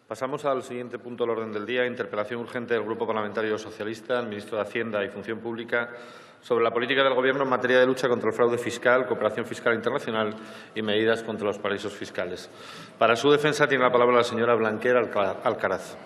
Pasamos al siguiente punto del orden del día, interpelación urgente del Grupo Parlamentario Socialista al Ministro de Hacienda y Función Pública sobre la política del Gobierno en materia de lucha contra el fraude fiscal, cooperación fiscal internacional y medidas contra los paraísos fiscales. Para su defensa tiene la palabra la señora Blanquer Alcaraz.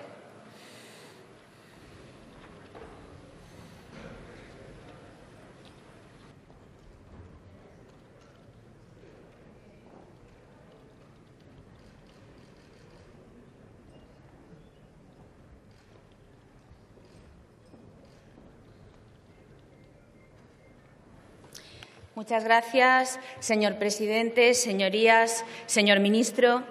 Muchas gracias, señor presidente, señorías, señor ministro.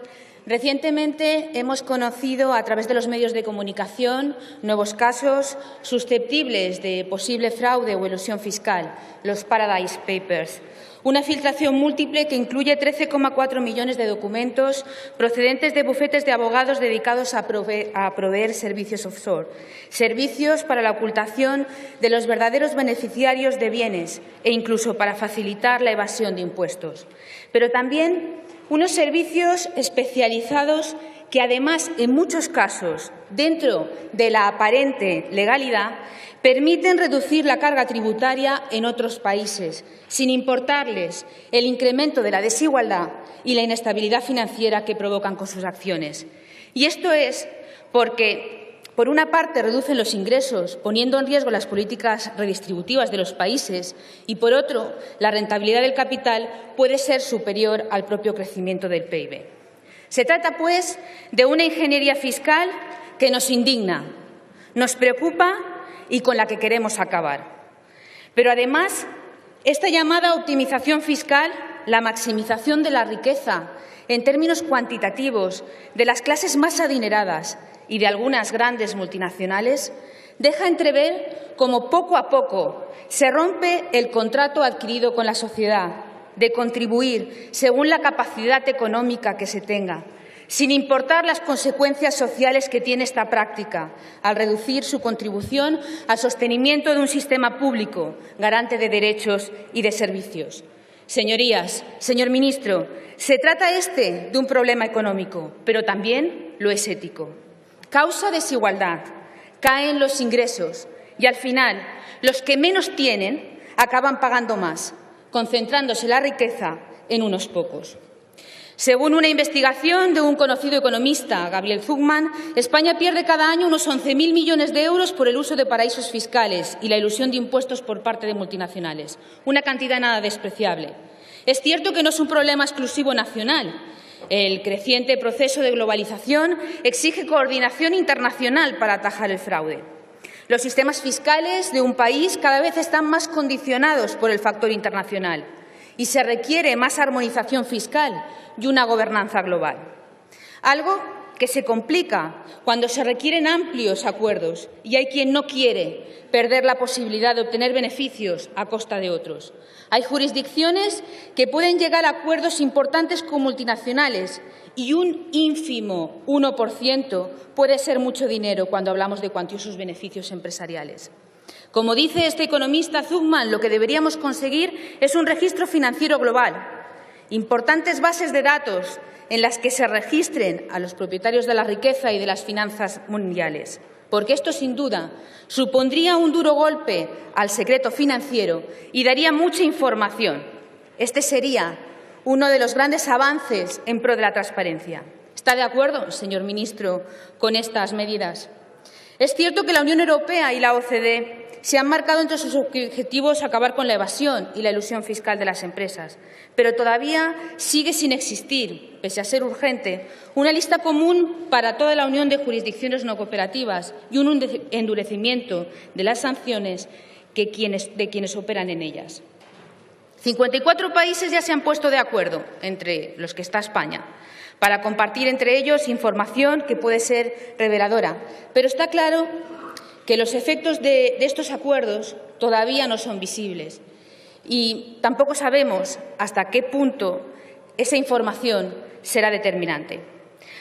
Recientemente hemos conocido, a través de los medios de comunicación, nuevos casos susceptibles de posible fraude o elusión fiscal, los Paradise Papers. Una filtración múltiple que incluye 13,4 millones de documentos procedentes de bufetes de abogados dedicados a proveer servicios offshore, servicios para la ocultación de los verdaderos beneficiarios de bienes e incluso para facilitar la evasión de impuestos. Pero también unos servicios especializados que, además, en muchos casos, dentro de la aparente legalidad, permiten reducir la carga tributaria en otros países, sin importarles el incremento de la desigualdad y la inestabilidad financiera que provocan con sus acciones. Y esto es porque, por una parte, reducen los ingresos, poniendo en riesgo las políticas redistributivas de los países, y, por otro, la rentabilidad del capital puede ser superior al propio crecimiento del PIB. Se trata, pues, de una ingeniería fiscal que nos indigna, nos preocupa y con la que queremos acabar. Pero, además, esta llamada optimización fiscal, la maximización de la riqueza en términos cuantitativos de las clases más adineradas y de algunas grandes multinacionales, deja entrever cómo poco a poco se rompe el contrato adquirido con la sociedad de contribuir según la capacidad económica que se tenga, sin importar las consecuencias sociales que tiene esta práctica, al reducir su contribución al sostenimiento de un sistema público garante de derechos y de servicios. Señorías, señor ministro, se trata de un problema económico, pero también lo es ético. Causa desigualdad, caen los ingresos y, al final, los que menos tienen acaban pagando más, concentrándose la riqueza en unos pocos. Según una investigación de un conocido economista, Gabriel Zucman, España pierde cada año unos 11.000 millones de euros por el uso de paraísos fiscales y la elusión de impuestos por parte de multinacionales, una cantidad nada despreciable. Es cierto que no es un problema exclusivo nacional. El creciente proceso de globalización exige coordinación internacional para atajar el fraude. Los sistemas fiscales de un país cada vez están más condicionados por el factor internacional y se requiere más armonización fiscal y una gobernanza global. Algo que se complica cuando se requieren amplios acuerdos y hay quien no quiere perder la posibilidad de obtener beneficios a costa de otros. Hay jurisdicciones que pueden llegar a acuerdos importantes con multinacionales y un ínfimo 1% puede ser mucho dinero cuando hablamos de cuantiosos beneficios empresariales. Como dice este economista Zucman, lo que deberíamos conseguir es un registro financiero global, importantes bases de datos en las que se registren a los propietarios de la riqueza y de las finanzas mundiales, porque esto, sin duda, supondría un duro golpe al secreto financiero y daría mucha información. Este sería uno de los grandes avances en pro de la transparencia. ¿Está de acuerdo, señor ministro, con estas medidas? Es cierto que la Unión Europea y la OCDE se han marcado entre sus objetivos acabar con la evasión y la elusión fiscal de las empresas, pero todavía sigue sin existir, pese a ser urgente, una lista común para toda la Unión de jurisdicciones no cooperativas y un endurecimiento de las sanciones de quienes operan en ellas. 54 países ya se han puesto de acuerdo, entre los que está España, para compartir entre ellos información que puede ser reveladora, pero está claro que los efectos de estos acuerdos todavía no son visibles y tampoco sabemos hasta qué punto esa información será determinante.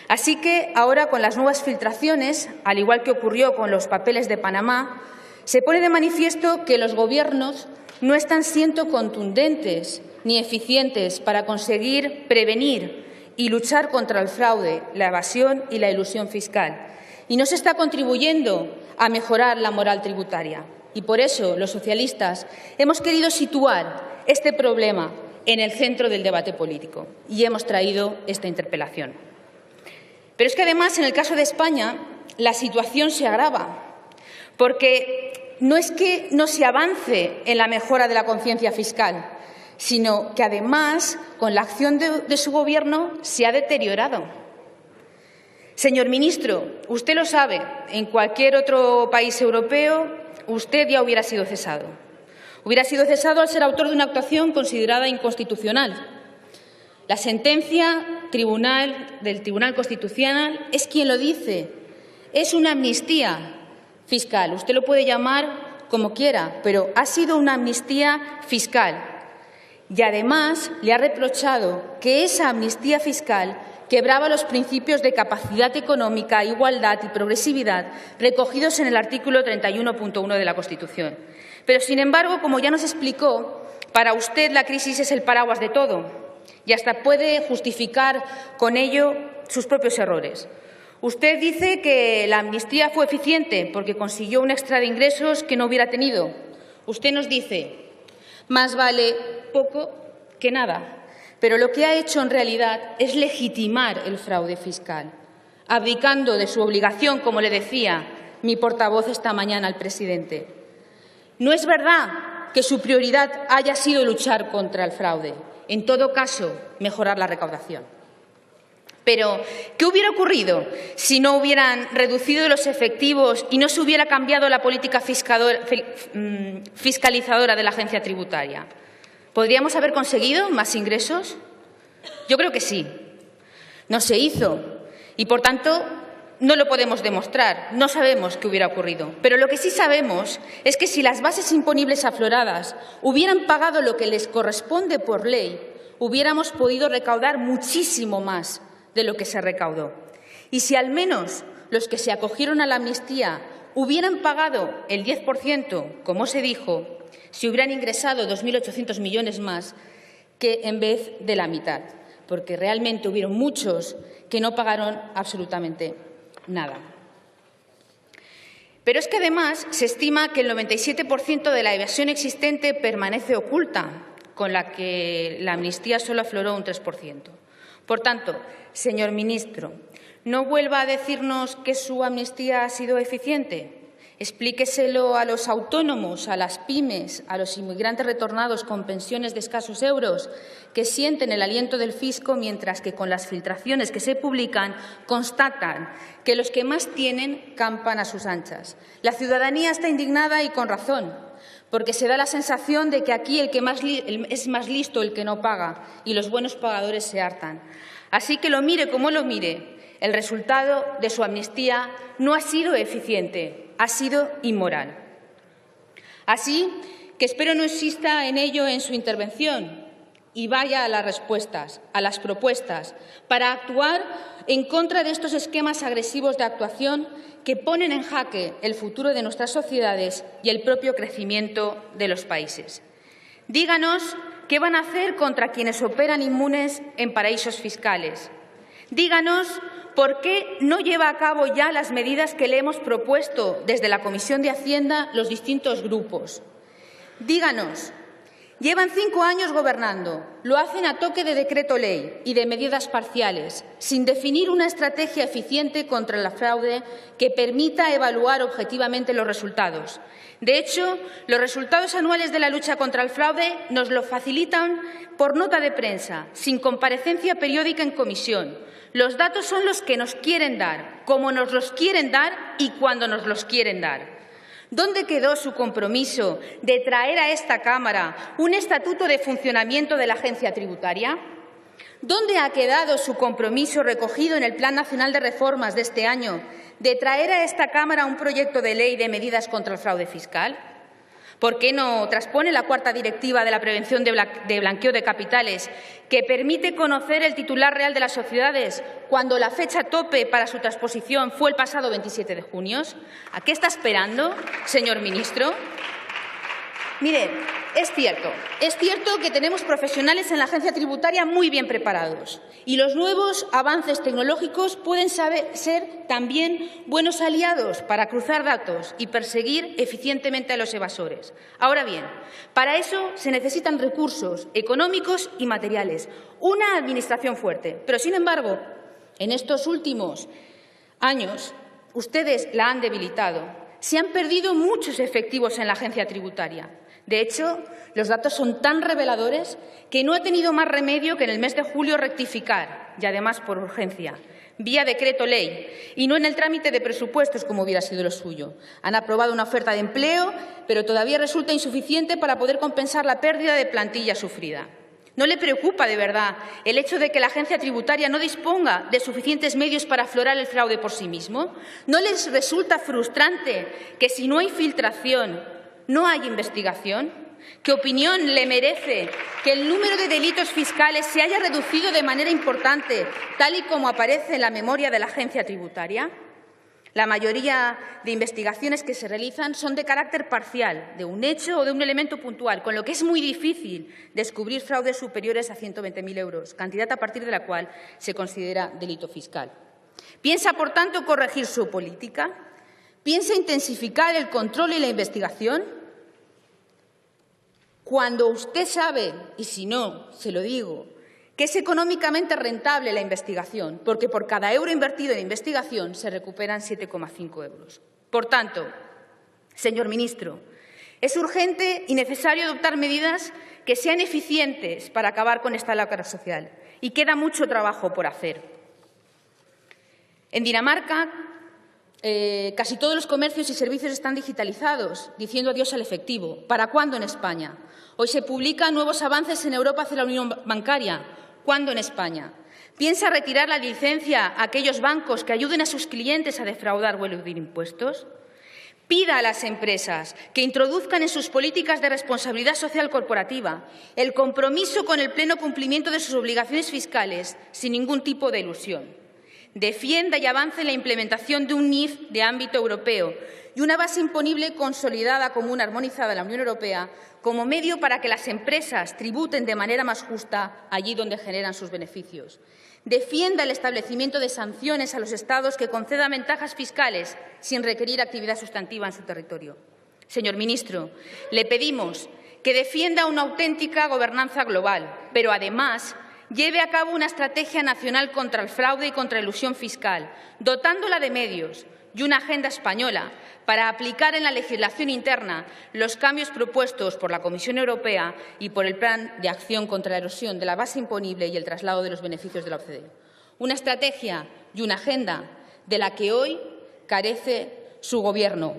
Así que ahora, con las nuevas filtraciones, al igual que ocurrió con los papeles de Panamá, se pone de manifiesto que los gobiernos no están siendo contundentes ni eficientes para conseguir prevenir y luchar contra el fraude, la evasión y la elusión fiscal. Y no se está contribuyendo a mejorar la moral tributaria. Y por eso los socialistas hemos querido situar este problema en el centro del debate político y hemos traído esta interpelación. Pero es que, además, en el caso de España, la situación se agrava, porque no es que no se avance en la mejora de la conciencia fiscal, sino que, además, con la acción de su Gobierno se ha deteriorado. Señor ministro, usted lo sabe, en cualquier otro país europeo usted ya hubiera sido cesado. Hubiera sido cesado al ser autor de una actuación considerada inconstitucional. La sentencia del Tribunal Constitucional es quien lo dice. Es una amnistía fiscal. Usted lo puede llamar como quiera, pero ha sido una amnistía fiscal. Y, además, le ha reprochado que esa amnistía fiscal quebraba los principios de capacidad económica, igualdad y progresividad recogidos en el artículo 31.1 de la Constitución. Pero, sin embargo, como ya nos explicó, para usted la crisis es el paraguas de todo y hasta puede justificar con ello sus propios errores. Usted dice que la amnistía fue eficiente porque consiguió un extra de ingresos que no hubiera tenido. Usted nos dice, más vale poco que nada. Pero lo que ha hecho en realidad es legitimar el fraude fiscal, abdicando de su obligación, como le decía mi portavoz esta mañana al presidente. No es verdad que su prioridad haya sido luchar contra el fraude. En todo caso, mejorar la recaudación. Pero, ¿qué hubiera ocurrido si no hubieran reducido los efectivos y no se hubiera cambiado la política fiscalizadora de la agencia tributaria? ¿Podríamos haber conseguido más ingresos? Yo creo que sí. No se hizo y, por tanto, no lo podemos demostrar. No sabemos qué hubiera ocurrido. Pero lo que sí sabemos es que si las bases imponibles afloradas hubieran pagado lo que les corresponde por ley, hubiéramos podido recaudar muchísimo más de lo que se recaudó. Y si al menos los que se acogieron a la amnistía hubieran pagado el 10%, como se dijo, se hubieran ingresado 2.800 millones más que en vez de la mitad, porque realmente hubieron muchos que no pagaron absolutamente nada. Pero es que, además, se estima que el 97% de la evasión existente permanece oculta, con la que la amnistía solo afloró un 3%. Por tanto, señor ministro, no vuelva a decirnos que su amnistía ha sido eficiente. Explíqueselo a los autónomos, a las pymes, a los inmigrantes retornados con pensiones de escasos euros, que sienten el aliento del fisco, mientras que con las filtraciones que se publican constatan que los que más tienen campan a sus anchas. La ciudadanía está indignada y con razón, porque se da la sensación de que aquí es más listo el que no paga y los buenos pagadores se hartan. Así que lo mire como lo mire, el resultado de su amnistía no ha sido eficiente, ha sido inmoral. Así que espero no insista en ello en su intervención y vaya a las respuestas, a las propuestas, para actuar en contra de estos esquemas agresivos de actuación que ponen en jaque el futuro de nuestras sociedades y el propio crecimiento de los países. Díganos qué van a hacer contra quienes operan inmunes en paraísos fiscales. Díganos por qué no lleva a cabo ya las medidas que le hemos propuesto desde la Comisión de Hacienda los distintos grupos. Díganos, llevan 5 años gobernando, lo hacen a toque de decreto ley y de medidas parciales, sin definir una estrategia eficiente contra el fraude que permita evaluar objetivamente los resultados. De hecho, los resultados anuales de la lucha contra el fraude nos lo facilitan por nota de prensa, sin comparecencia periódica en comisión. Los datos son los que nos quieren dar, como nos los quieren dar y cuando nos los quieren dar. ¿Dónde quedó su compromiso de traer a esta Cámara un estatuto de funcionamiento de la agencia tributaria? ¿Dónde ha quedado su compromiso recogido en el Plan Nacional de Reformas de este año de traer a esta Cámara un proyecto de ley de medidas contra el fraude fiscal? ¿Por qué no transpone la 4ª Directiva de la prevención de blanqueo de capitales, que permite conocer el titular real de las sociedades cuando la fecha tope para su transposición fue el pasado 27 de junio? ¿A qué está esperando, señor ministro? Mire, Es cierto que tenemos profesionales en la agencia tributaria muy bien preparados y los nuevos avances tecnológicos pueden ser también buenos aliados para cruzar datos y perseguir eficientemente a los evasores. Ahora bien, para eso se necesitan recursos económicos y materiales, una administración fuerte. Pero, sin embargo, en estos últimos años ustedes la han debilitado. Se han perdido muchos efectivos en la agencia tributaria. De hecho, los datos son tan reveladores que no ha tenido más remedio que en el mes de julio rectificar, y además por urgencia, vía decreto ley, y no en el trámite de presupuestos como hubiera sido lo suyo. Han aprobado una oferta de empleo, pero todavía resulta insuficiente para poder compensar la pérdida de plantilla sufrida. ¿No le preocupa de verdad el hecho de que la agencia tributaria no disponga de suficientes medios para aflorar el fraude por sí mismo? ¿No les resulta frustrante que si no hay filtración no hay investigación? ¿Qué opinión le merece que el número de delitos fiscales se haya reducido de manera importante, tal y como aparece en la memoria de la agencia tributaria? La mayoría de investigaciones que se realizan son de carácter parcial, de un hecho o de un elemento puntual, con lo que es muy difícil descubrir fraudes superiores a 120.000 euros, cantidad a partir de la cual se considera delito fiscal. ¿Piensa, por tanto, corregir su política? ¿Piensa intensificar el control y la investigación? Cuando usted sabe, y si no, se lo digo, que es económicamente rentable la investigación, porque por cada euro invertido en investigación se recuperan 7,5 euros. Por tanto, señor ministro, es urgente y necesario adoptar medidas que sean eficientes para acabar con esta lacra social, y queda mucho trabajo por hacer. En Dinamarca, casi todos los comercios y servicios están digitalizados, diciendo adiós al efectivo. ¿Para cuándo en España? Hoy se publican nuevos avances en Europa hacia la unión bancaria. ¿Cuándo en España? ¿Piensa retirar la licencia a aquellos bancos que ayuden a sus clientes a defraudar o eludir impuestos? Pida a las empresas que introduzcan en sus políticas de responsabilidad social corporativa el compromiso con el pleno cumplimiento de sus obligaciones fiscales sin ningún tipo de elusión. Defienda y avance en la implementación de un NIF de ámbito europeo y una base imponible consolidada común armonizada en la Unión Europea como medio para que las empresas tributen de manera más justa allí donde generan sus beneficios. Defienda el establecimiento de sanciones a los Estados que concedan ventajas fiscales sin requerir actividad sustantiva en su territorio. Señor ministro, le pedimos que defienda una auténtica gobernanza global, pero además lleve a cabo una estrategia nacional contra el fraude y contra la elusión fiscal, dotándola de medios y una agenda española para aplicar en la legislación interna los cambios propuestos por la Comisión Europea y por el Plan de Acción contra la Erosión de la Base Imponible y el traslado de los beneficios de la OCDE. Una estrategia y una agenda de la que hoy carece su Gobierno.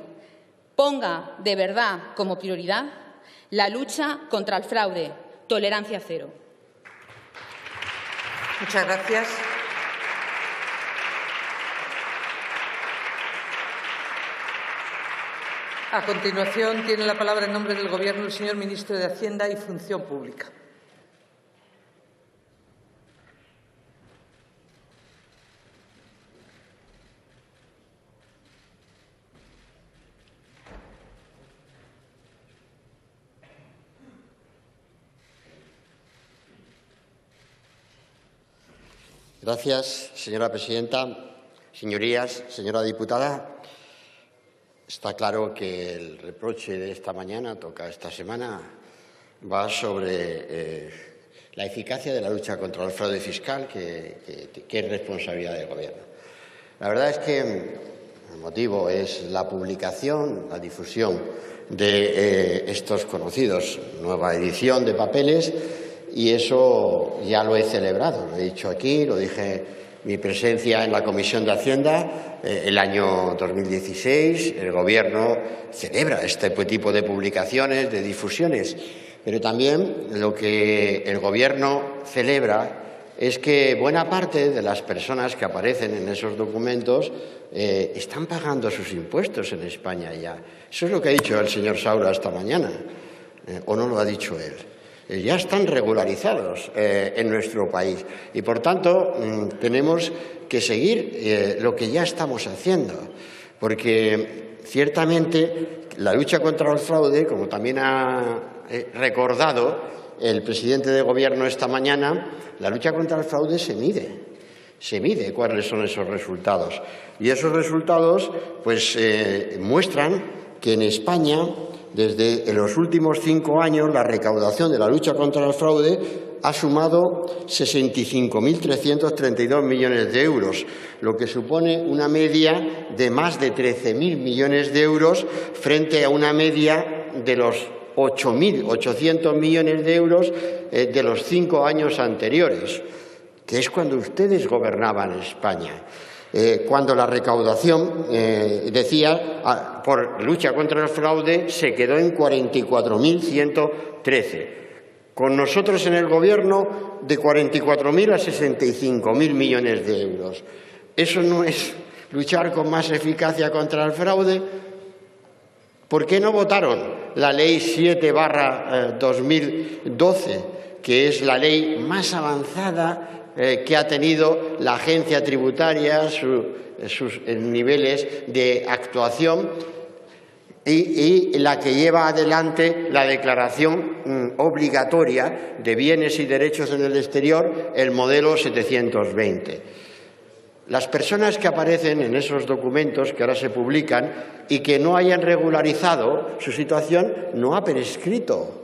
Ponga de verdad como prioridad la lucha contra el fraude. Tolerancia cero. Muchas gracias. A continuación, tiene la palabra en nombre del Gobierno el señor ministro de Hacienda y Función Pública. Gracias, señora presidenta. Señorías, señora diputada, está claro que el reproche de esta mañana, toca esta semana, va sobre la eficacia de la lucha contra el fraude fiscal, que es responsabilidad del Gobierno. La verdad es que el motivo es la publicación, la difusión de estos conocidos, nueva edición de papeles, y eso ya lo he celebrado, lo he dicho aquí, lo dije mi presencia en la Comisión de Hacienda el año 2016. El Gobierno celebra este tipo de publicaciones, de difusiones, pero también lo que el Gobierno celebra es que buena parte de las personas que aparecen en esos documentos están pagando sus impuestos en España ya. Eso es lo que ha dicho el señor Saura esta mañana, ¿o no lo ha dicho él? Ya están regularizados en nuestro país y, por tanto, tenemos que seguir lo que ya estamos haciendo, porque ciertamente la lucha contra el fraude, como también ha recordado el presidente de Gobierno esta mañana, la lucha contra el fraude se mide cuáles son esos resultados. Y esos resultados pues, muestran que en España, desde los últimos 5 años, la recaudación de la lucha contra el fraude ha sumado 65.332 millones de euros, lo que supone una media de más de 13.000 millones de euros frente a una media de los 8.800 millones de euros de los 5 años anteriores, que es cuando ustedes gobernaban España. Cuando la recaudación, decía, por lucha contra el fraude, se quedó en 44.113. Con nosotros en el Gobierno, de 44.000 a 65.000 millones de euros. ¿Eso no es luchar con más eficacia contra el fraude? ¿Por qué no votaron la Ley 7/2012, que es la ley más avanzada que ha tenido la agencia tributaria, sus niveles de actuación y la que lleva adelante la declaración obligatoria de bienes y derechos en el exterior, el modelo 720? Las personas que aparecen en esos documentos que ahora se publican y que no hayan regularizado su situación no ha prescrito.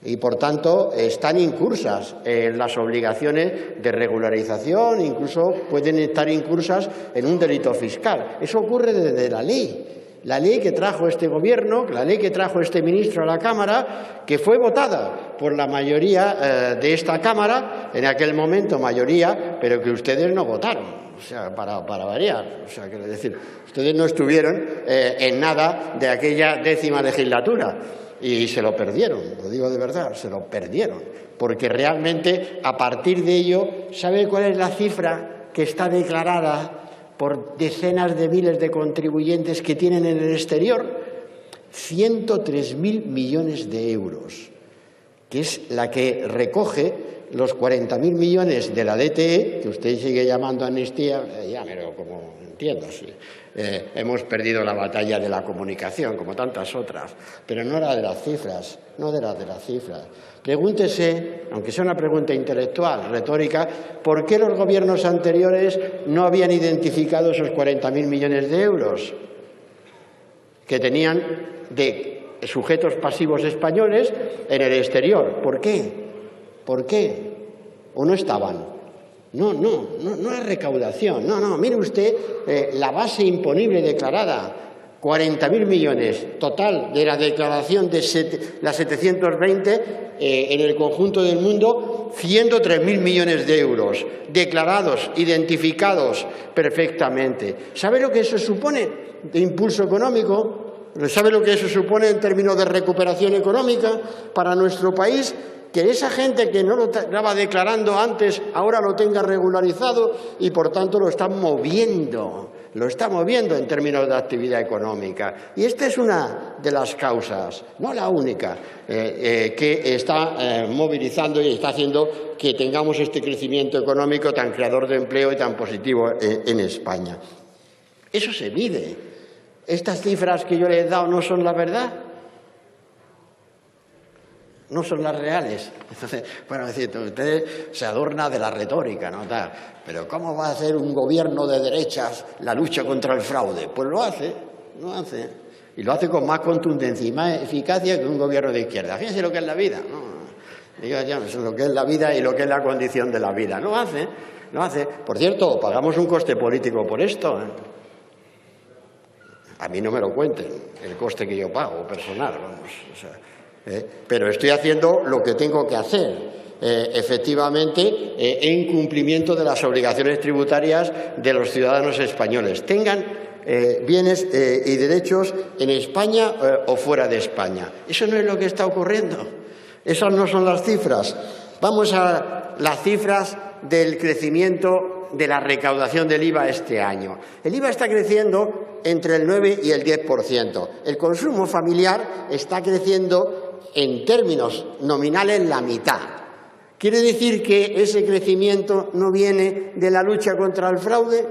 Y, por tanto, están incursas en las obligaciones de regularización, incluso pueden estar incursas en un delito fiscal. Eso ocurre desde la ley que trajo este Gobierno, la ley que trajo este ministro a la Cámara, que fue votada por la mayoría de esta Cámara, en aquel momento mayoría, pero que ustedes no votaron. O sea, para variar. O sea, quiero decir, ustedes no estuvieron en nada de aquella 10ª legislatura. Y se lo perdieron, lo digo de verdad, se lo perdieron, porque realmente a partir de ello, ¿sabe cuál es la cifra que está declarada por decenas de miles de contribuyentes que tienen en el exterior? 103.000 millones de euros, que es la que recoge los 40.000 millones de la DTE, que usted sigue llamando amnistía, llámelo como entiendo, sí. Hemos perdido la batalla de la comunicación, como tantas otras, pero no era de las cifras, no de las cifras. Pregúntese, aunque sea una pregunta intelectual, retórica, ¿por qué los gobiernos anteriores no habían identificado esos 40.000 millones de euros que tenían de sujetos pasivos españoles en el exterior? ¿Por qué? ¿Por qué? ¿O no estaban? No es recaudación. No, mire usted la base imponible declarada, 40.000 millones total de la declaración de la 720 en el conjunto del mundo, 103.000 millones de euros declarados, identificados perfectamente. ¿Sabe lo que eso supone de impulso económico? ¿Sabe lo que eso supone en términos de recuperación económica para nuestro país? Que esa gente que no lo estaba declarando antes ahora lo tenga regularizado y, por tanto, lo está moviendo en términos de actividad económica. Y esta es una de las causas, no la única, que está movilizando y está haciendo que tengamos este crecimiento económico tan creador de empleo y tan positivo en España. Eso se mide. Estas cifras que yo les he dado no son la verdad. No son las reales. Entonces, bueno, es decir, usted se adorna de la retórica, ¿no? Pero ¿cómo va a hacer un gobierno de derechas la lucha contra el fraude? Pues lo hace. Y lo hace con más contundencia y más eficacia que un gobierno de izquierda. Fíjense lo que es la vida, ¿no? Eso es lo que es la vida y lo que es la condición de la vida. Lo hace. Por cierto, pagamos un coste político por esto, ¿eh? A mí no me lo cuenten, el coste que yo pago personal, vamos, o sea, pero estoy haciendo lo que tengo que hacer, efectivamente, en cumplimiento de las obligaciones tributarias de los ciudadanos españoles, tengan bienes y derechos en España o fuera de España. Eso no es lo que está ocurriendo. Esas no son las cifras. Vamos a las cifras del crecimiento de la recaudación del IVA este año. El IVA está creciendo entre el 9 y el 10%. El consumo familiar está creciendo en términos nominales la mitad. ¿Quiere decir que ese crecimiento no viene de la lucha contra el fraude?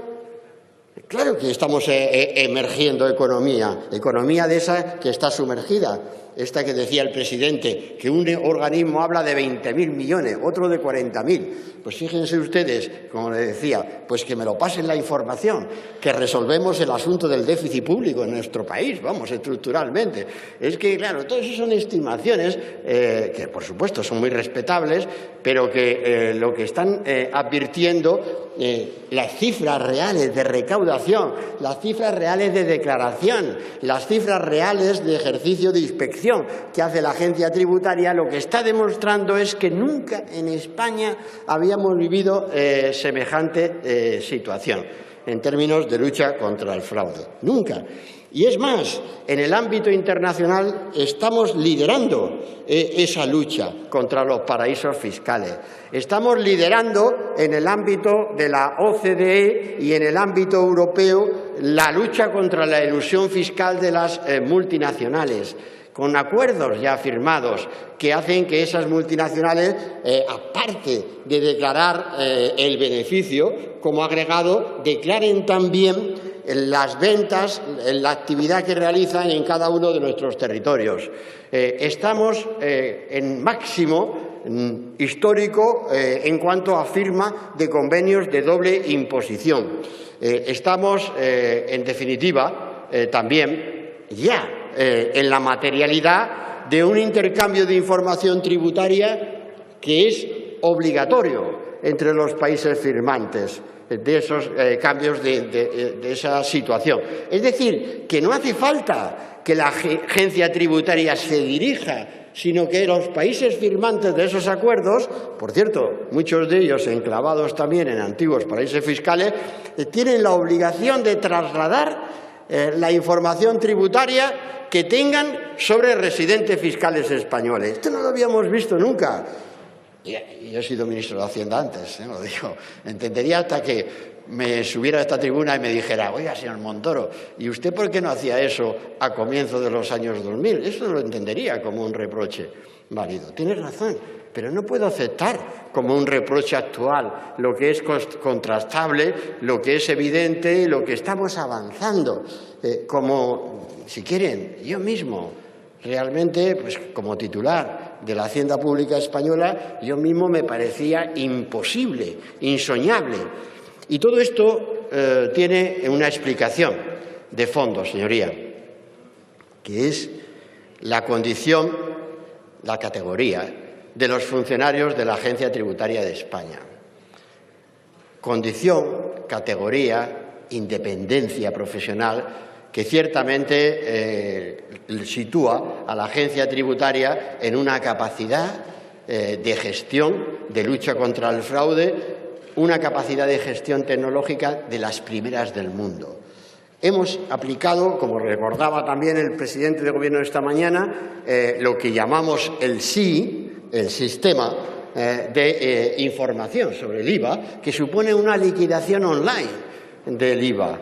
Claro que estamos emergiendo economía de esa que está sumergida. Esta que decía el presidente, que un organismo habla de 20.000 millones, otro de 40.000. Pues fíjense ustedes, como le decía, pues que me lo pasen la información, que resolvemos el asunto del déficit público en nuestro país, vamos, estructuralmente. Es que, claro, todo eso son estimaciones que, por supuesto, son muy respetables, pero que lo que están advirtiendo, las cifras reales de recaudación, las cifras reales de declaración, las cifras reales de ejercicio de inspección que hace la agencia tributaria, lo que está demostrando es que nunca en España habíamos vivido semejante situación en términos de lucha contra el fraude. Nunca. Y es más, en el ámbito internacional estamos liderando esa lucha contra los paraísos fiscales. Estamos liderando en el ámbito de la OCDE y en el ámbito europeo la lucha contra la elusión fiscal de las multinacionales, con acuerdos ya firmados que hacen que esas multinacionales, aparte de declarar el beneficio como agregado, declaren también las ventas, la actividad que realizan en cada uno de nuestros territorios. Estamos en máximo histórico en cuanto a firma de convenios de doble imposición. Estamos, en definitiva, también ya en la materialidad de un intercambio de información tributaria que es obligatorio entre los países firmantes de esos cambios de esa situación. Es decir, que no hace falta que la agencia tributaria se dirija, sino que los países firmantes de esos acuerdos, por cierto, muchos de ellos enclavados también en antiguos paraísos fiscales, tienen la obligación de trasladar la información tributaria que tengan sobre residentes fiscales españoles. Esto no lo habíamos visto nunca. Y yo he sido ministro de Hacienda antes, lo digo. Entendería hasta que me subiera a esta tribuna y me dijera, oiga, señor Montoro, ¿y usted por qué no hacía eso a comienzos de los años 2000? Eso lo entendería como un reproche válido. Tiene razón, pero no puedo aceptar como un reproche actual lo que es contrastable, lo que es evidente, lo que estamos avanzando. Como, si quieren, yo mismo, realmente, pues como titular de la Hacienda Pública Española, yo mismo me parecía imposible, insoñable. Y todo esto tiene una explicación de fondo, señoría, que es la condición, la categoría de los funcionarios de la Agencia Tributaria de España. Condición, categoría, independencia profesional que ciertamente sitúa a la agencia tributaria en una capacidad de gestión, de lucha contra el fraude, una capacidad de gestión tecnológica de las primeras del mundo. Hemos aplicado, como recordaba también el presidente de Gobierno esta mañana, lo que llamamos el SI, el sistema de información sobre el IVA, que supone una liquidación online del IVA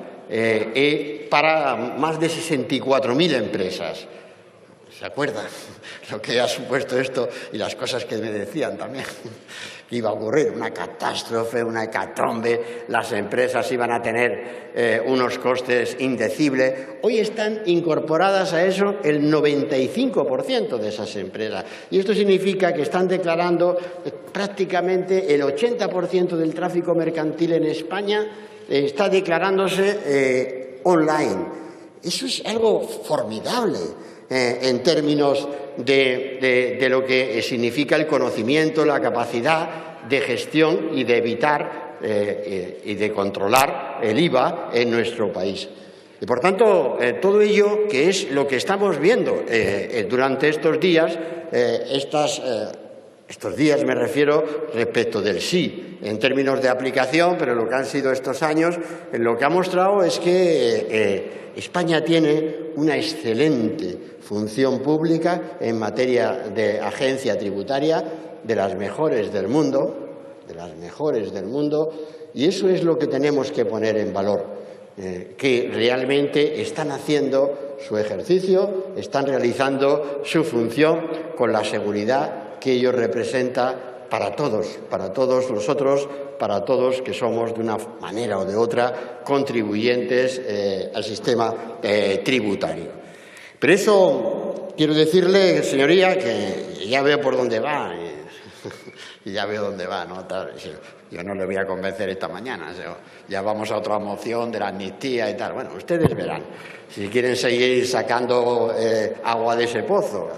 para más de 64.000 empresas. ¿Se acuerdan lo que ha supuesto esto y las cosas que me decían también? Que iba a ocurrir una catástrofe, una hecatombe, las empresas iban a tener unos costes indecibles. Hoy están incorporadas a eso el 95% de esas empresas. Y esto significa que están declarando prácticamente el 80% del tráfico mercantil en España está declarándose online. Eso es algo formidable en términos de lo que significa el conocimiento, la capacidad de gestión y de evitar y de controlar el IVA en nuestro país. Y, por tanto, todo ello, que es lo que estamos viendo durante estos días, estos días me refiero respecto del sí, en términos de aplicación, pero lo que han sido estos años, lo que ha mostrado es que España tiene una excelente función pública en materia de agencia tributaria, de las mejores del mundo, y eso es lo que tenemos que poner en valor, que realmente están haciendo su ejercicio, están realizando su función con la seguridad que ello representa para todos nosotros, para todos que somos de una manera o de otra contribuyentes al sistema tributario. Pero eso quiero decirle, señoría, que ya veo por dónde va. Y ya veo dónde va, ¿no? Yo no le voy a convencer esta mañana. Ya vamos a otra moción de la amnistía y tal. Bueno, ustedes verán. Si quieren seguir sacando agua de ese pozo.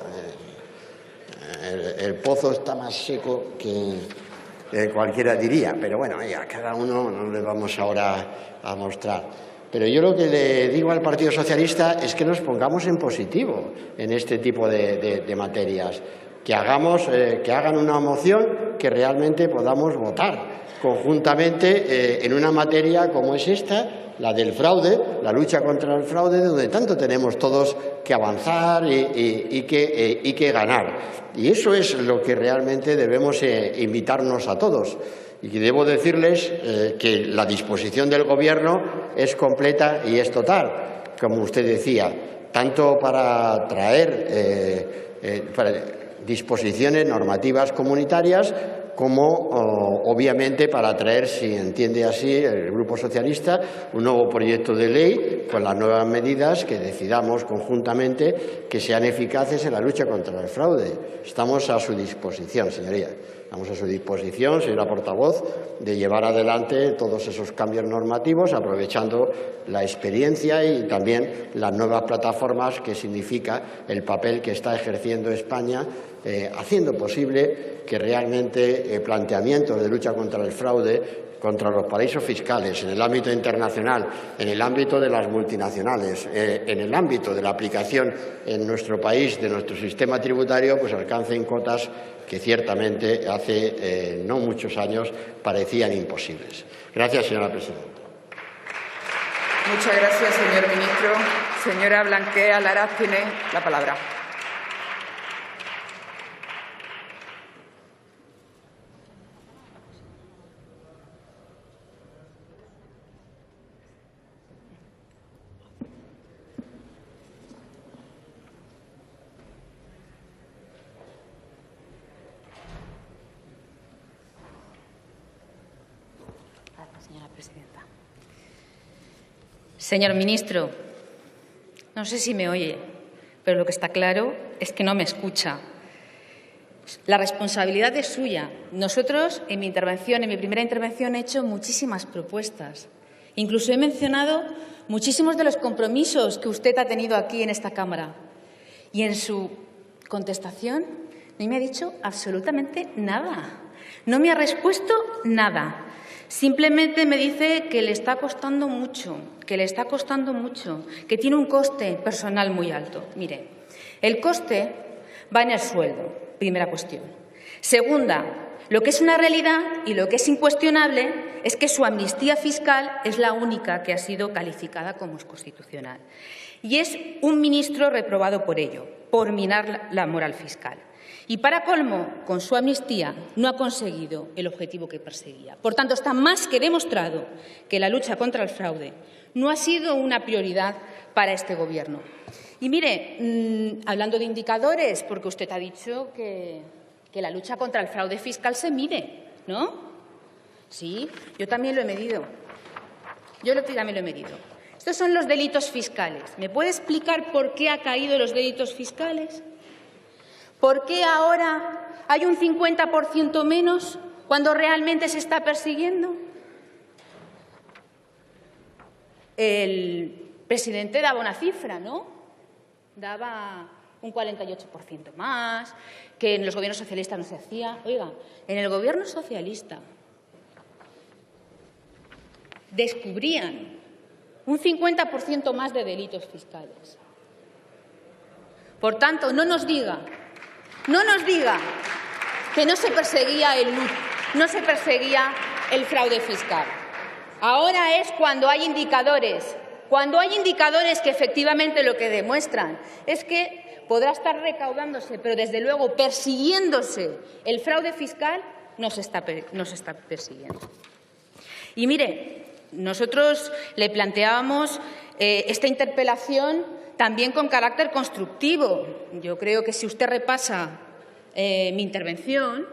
El pozo está más seco que cualquiera diría. Pero bueno, a cada uno no le vamos ahora a mostrar. Pero yo lo que le digo al Partido Socialista es que nos pongamos en positivo en este tipo de materias. Que hagan una moción que realmente podamos votar conjuntamente en una materia como es esta, la del fraude, la lucha contra el fraude, donde tanto tenemos todos que avanzar y que ganar. Y eso es lo que realmente debemos invitarnos a todos. Y debo decirles que la disposición del Gobierno es completa y es total, como usted decía, tanto para traer disposiciones normativas comunitarias como, obviamente, para traer, si entiende así el Grupo Socialista, un nuevo proyecto de ley con las nuevas medidas que decidamos conjuntamente que sean eficaces en la lucha contra el fraude. Estamos a su disposición, señoría. Estamos a su disposición, señora portavoz, de llevar adelante todos esos cambios normativos, aprovechando la experiencia y también las nuevas plataformas que significa el papel que está ejerciendo España, haciendo posible que realmente planteamientos de lucha contra el fraude, contra los paraísos fiscales, en el ámbito internacional, en el ámbito de las multinacionales, en el ámbito de la aplicación en nuestro país de nuestro sistema tributario, pues alcancen cotas que ciertamente hace no muchos años parecían imposibles. Gracias, señora presidenta. Muchas gracias, señor ministro. Señora Blanqué Alharaz tiene la palabra. Señora presidenta. Señor ministro, no sé si me oye, pero lo que está claro es que no me escucha. La responsabilidad es suya. Nosotros, en mi primera intervención, he hecho muchísimas propuestas. Incluso he mencionado muchísimos de los compromisos que usted ha tenido aquí en esta Cámara. Y en su contestación no me ha dicho absolutamente nada. No me ha respuesto nada. Simplemente me dice que le está costando mucho, que tiene un coste personal muy alto. Mire, el coste va en el sueldo, primera cuestión. Segunda, lo que es una realidad y lo que es incuestionable es que su amnistía fiscal es la única que ha sido calificada como constitucional. Y es un ministro reprobado por ello, por minar la moral fiscal. Y para colmo, con su amnistía no ha conseguido el objetivo que perseguía. Por tanto, está más que demostrado que la lucha contra el fraude no ha sido una prioridad para este Gobierno. Y mire, hablando de indicadores, porque usted ha dicho que la lucha contra el fraude fiscal se mide, ¿no? Sí, yo también lo he medido. Estos son los delitos fiscales. ¿Me puede explicar por qué ha caído los delitos fiscales? ¿Por qué ahora hay un 50% menos cuando realmente se está persiguiendo? El presidente daba una cifra, ¿no? Daba un 48% más, que en los gobiernos socialistas no se hacía. Oiga, en el gobierno socialista descubrían un 50% más de delitos fiscales. Por tanto, no nos diga que no se perseguía el fraude fiscal. Ahora es cuando hay indicadores que efectivamente lo que demuestran es que podrá estar recaudándose, pero desde luego persiguiéndose el fraude fiscal no se está persiguiendo. Y mire, nosotros le planteábamos esta interpelación también con carácter constructivo. Yo creo que si usted repasa mi intervención,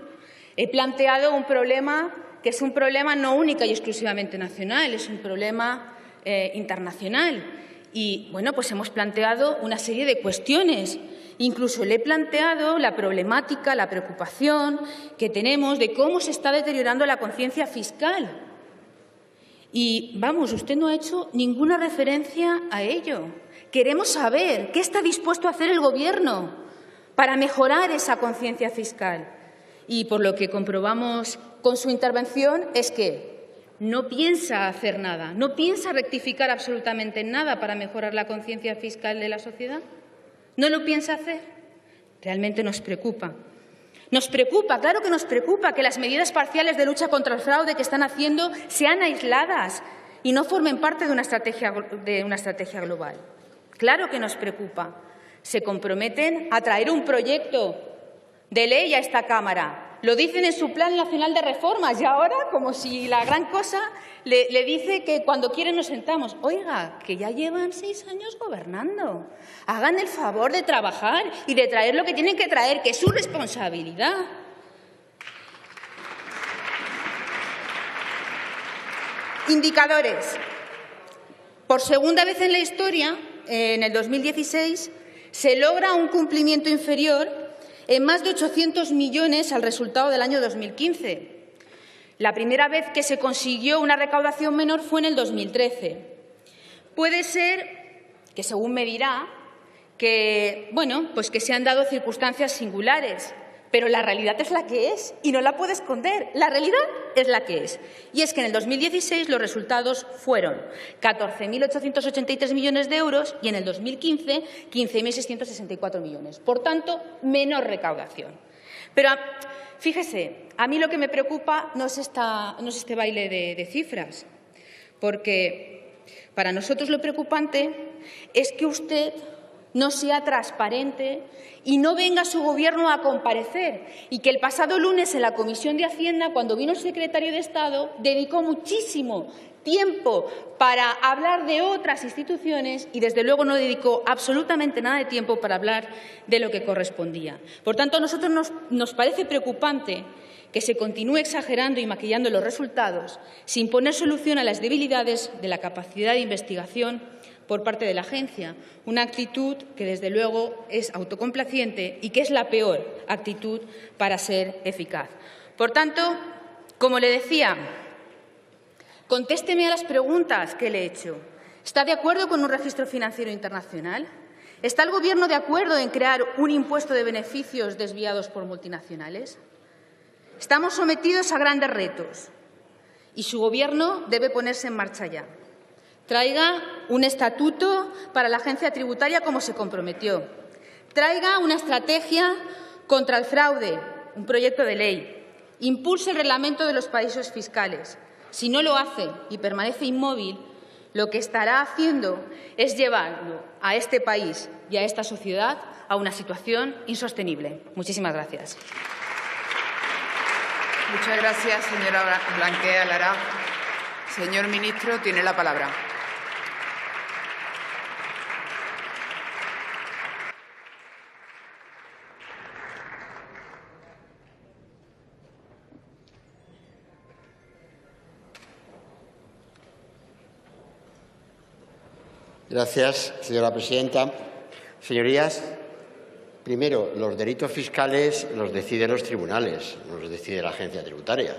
He planteado un problema que es un problema no única y exclusivamente nacional, es un problema internacional. Y, bueno, pues hemos planteado una serie de cuestiones. Incluso le he planteado la problemática, la preocupación que tenemos de cómo se está deteriorando la conciencia fiscal. Y, vamos, usted no ha hecho ninguna referencia a ello. Queremos saber qué está dispuesto a hacer el Gobierno para mejorar esa conciencia fiscal. Y por lo que comprobamos con su intervención es que no piensa hacer nada, no piensa rectificar absolutamente nada para mejorar la conciencia fiscal de la sociedad. ¿No lo piensa hacer? Realmente nos preocupa. Nos preocupa, claro que nos preocupa que las medidas parciales de lucha contra el fraude que están haciendo sean aisladas y no formen parte de una estrategia global. Claro que nos preocupa. Se comprometen a traer un proyecto de ley a esta Cámara. Lo dicen en su Plan Nacional de Reformas y ahora, como si la gran cosa, le dice que cuando quieren nos sentamos. Oiga, que ya llevan 6 años gobernando. Hagan el favor de trabajar y de traer lo que tienen que traer, que es su responsabilidad. Indicadores. Por segunda vez en la historia, en el 2016, se logra un cumplimiento inferior en más de 800 millones al resultado del año 2015. La primera vez que se consiguió una recaudación menor fue en el 2013. Puede ser que, según me dirá, que, bueno, pues que se han dado circunstancias singulares, pero la realidad es la que es y no la puede esconder. La realidad es la que es. Y es que en el 2016 los resultados fueron 14.883 millones de euros y en el 2015 15.664 millones. Por tanto, menor recaudación. Pero fíjese, a mí lo que me preocupa no es este baile de cifras, porque para nosotros lo preocupante es que usted no sea transparente y no venga su Gobierno a comparecer, y que el pasado lunes en la Comisión de Hacienda, cuando vino el secretario de Estado, dedicó muchísimo tiempo para hablar de otras instituciones y, desde luego, no dedicó absolutamente nada de tiempo para hablar de lo que correspondía. Por tanto, a nosotros nos parece preocupante que se continúe exagerando y maquillando los resultados sin poner solución a las debilidades de la capacidad de investigación por parte de la agencia, una actitud que, desde luego, es autocomplaciente y que es la peor actitud para ser eficaz. Por tanto, como le decía, contésteme a las preguntas que le he hecho. ¿Está de acuerdo con un registro financiero internacional? ¿Está el Gobierno de acuerdo en crear un impuesto de beneficios desviados por multinacionales? Estamos sometidos a grandes retos y su Gobierno debe ponerse en marcha ya. Traiga un estatuto para la agencia tributaria como se comprometió. Traiga una estrategia contra el fraude, un proyecto de ley. Impulse el reglamento de los paraísos fiscales. Si no lo hace y permanece inmóvil, lo que estará haciendo es llevarlo a este país y a esta sociedad a una situación insostenible. Muchísimas gracias. Muchas gracias, señora Blanquea Lara. Señor ministro, tiene la palabra. Gracias, señora presidenta. Señorías, primero, los delitos fiscales los deciden los tribunales, no los decide la agencia tributaria.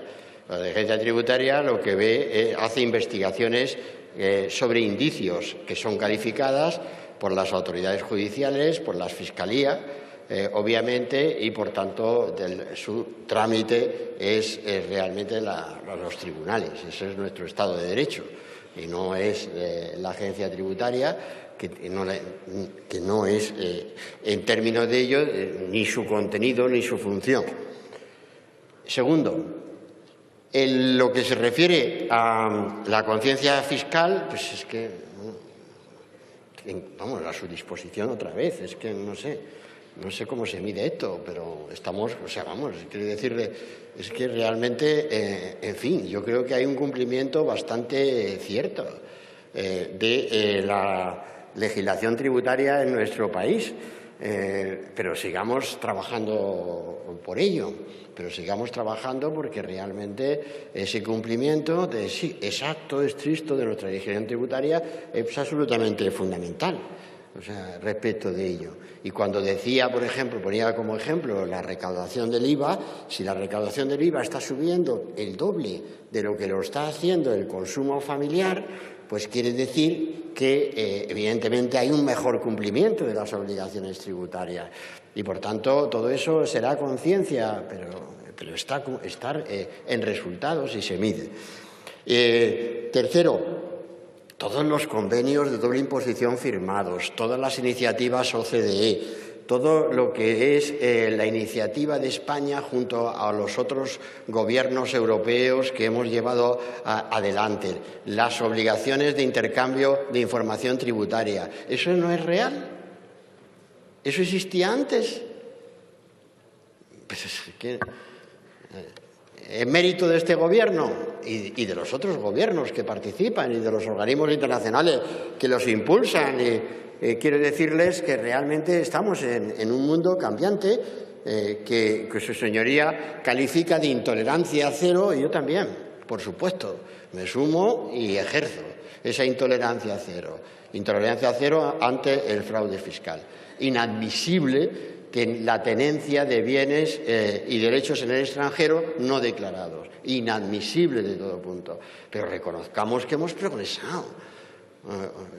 La agencia tributaria lo que ve hace investigaciones sobre indicios que son calificadas por las autoridades judiciales, por las fiscalías, obviamente, y por tanto su trámite es realmente los tribunales. Ese es nuestro Estado de Derecho y no es la agencia tributaria, que no es, en términos de ello, ni su contenido ni su función. Segundo, en lo que se refiere a la conciencia fiscal, pues es que, vamos, a su disposición otra vez, es que no sé cómo se mide esto, pero estamos, o sea, vamos, quiero decirle, es que realmente, en fin, yo creo que hay un cumplimiento bastante cierto de la legislación tributaria en nuestro país. pero sigamos trabajando por ello, pero sigamos trabajando porque realmente ese cumplimiento exacto, estricto de nuestra legislación tributaria es absolutamente fundamental, o sea, respecto de ello. Y cuando decía, por ejemplo, ponía como ejemplo la recaudación del IVA, si la recaudación del IVA está subiendo el doble de lo que lo está haciendo el consumo familiar, pues quiere decir que, evidentemente, hay un mejor cumplimiento de las obligaciones tributarias. Y, por tanto, todo eso será conciencia, pero estar en resultados y se mide. Tercero, todos los convenios de doble imposición firmados, todas las iniciativas OCDE, todo lo que es la iniciativa de España junto a los otros gobiernos europeos que hemos llevado adelante, las obligaciones de intercambio de información tributaria. ¿Eso no es real? ¿Eso existía antes? Pues es que, en mérito de este Gobierno y de los otros gobiernos que participan y de los organismos internacionales que los impulsan. Quiero decirles que realmente estamos en un mundo cambiante que su señoría califica de intolerancia cero, y yo también, por supuesto, me sumo y ejerzo esa intolerancia cero. Intolerancia cero ante el fraude fiscal. Inadmisible que la tenencia de bienes y derechos en el extranjero no declarados. Inadmisible de todo punto. Pero reconozcamos que hemos progresado.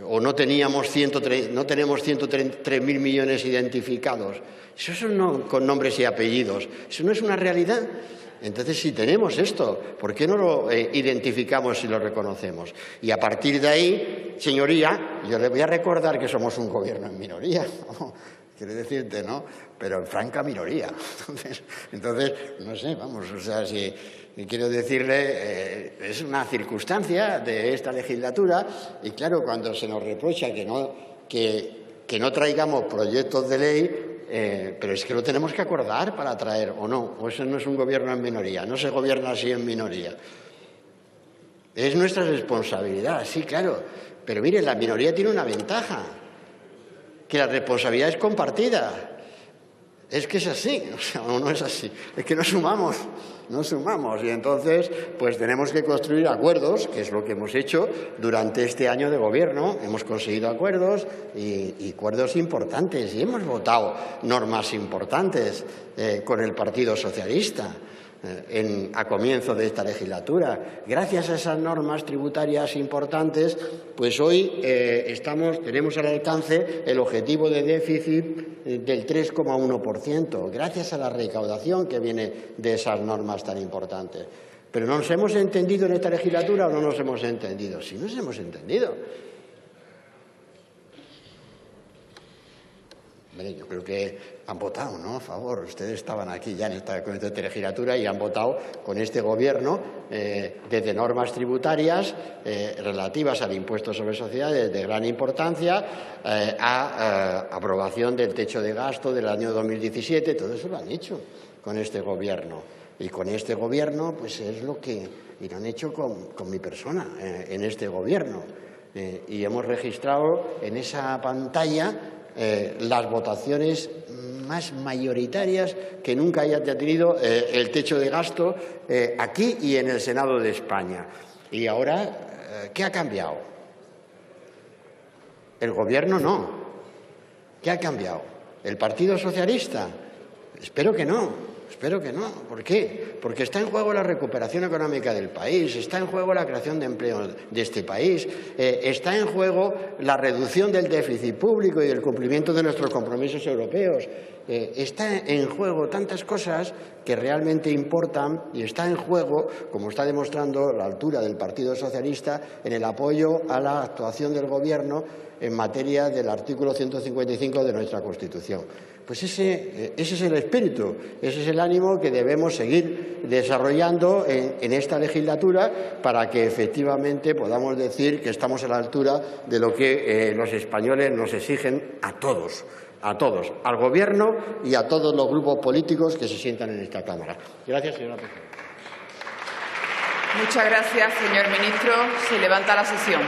O no tenemos 103.000 millones identificados. Eso no con nombres y apellidos. Eso no es una realidad. Entonces, si tenemos esto, ¿por qué no lo identificamos y lo reconocemos? Y a partir de ahí, señoría, yo le voy a recordar que somos un gobierno en minoría. Quiero decirte, ¿no? Pero en franca minoría. Entonces, no sé, vamos, o sea, si quiero decirle, es una circunstancia de esta legislatura, y claro, cuando se nos reprocha que no traigamos proyectos de ley, pero es que lo tenemos que acordar para traer, ¿o no? O eso no es un gobierno en minoría, no se gobierna así en minoría. Es nuestra responsabilidad, sí, claro, pero mire, la minoría tiene una ventaja, que la responsabilidad es compartida. Es que es así, o sea, no es así, es que no sumamos, y entonces pues tenemos que construir acuerdos, que es lo que hemos hecho durante este año de gobierno. Hemos conseguido acuerdos y acuerdos importantes, y hemos votado normas importantes con el Partido Socialista a comienzo de esta legislatura. Gracias a esas normas tributarias importantes, pues hoy tenemos al alcance el objetivo de déficit del 3,1%, gracias a la recaudación que viene de esas normas tan importantes. ¿Pero nos hemos entendido en esta legislatura o no nos hemos entendido? Sí, nos hemos entendido. Hombre, yo creo que han votado, ¿no?, a favor. Ustedes estaban aquí ya con esta legislatura y han votado con este Gobierno desde normas tributarias relativas al impuesto sobre sociedades de gran importancia a aprobación del techo de gasto del año 2017. Todo eso lo han hecho con este Gobierno. Y con este Gobierno, pues es lo que lo han hecho con mi persona en este Gobierno. Y hemos registrado en esa pantalla las votaciones más mayoritarias que nunca haya tenido el techo de gasto aquí y en el Senado de España. Y ahora, ¿qué ha cambiado? El Gobierno no. ¿Qué ha cambiado? ¿El Partido Socialista? Espero que no. Espero que no. ¿Por qué? Porque está en juego la recuperación económica del país, está en juego la creación de empleo de este país, está en juego la reducción del déficit público y el cumplimiento de nuestros compromisos europeos. Está en juego tantas cosas que realmente importan, y está en juego, como está demostrando la altura del Partido Socialista, en el apoyo a la actuación del Gobierno en materia del artículo 155 de nuestra Constitución. Pues ese es el espíritu, ese es el ánimo que debemos seguir desarrollando en esta legislatura para que efectivamente podamos decir que estamos a la altura de lo que los españoles nos exigen a todos, al Gobierno y a todos los grupos políticos que se sientan en esta Cámara. Gracias, señora presidenta. Muchas gracias, señor ministro. Se levanta la sesión.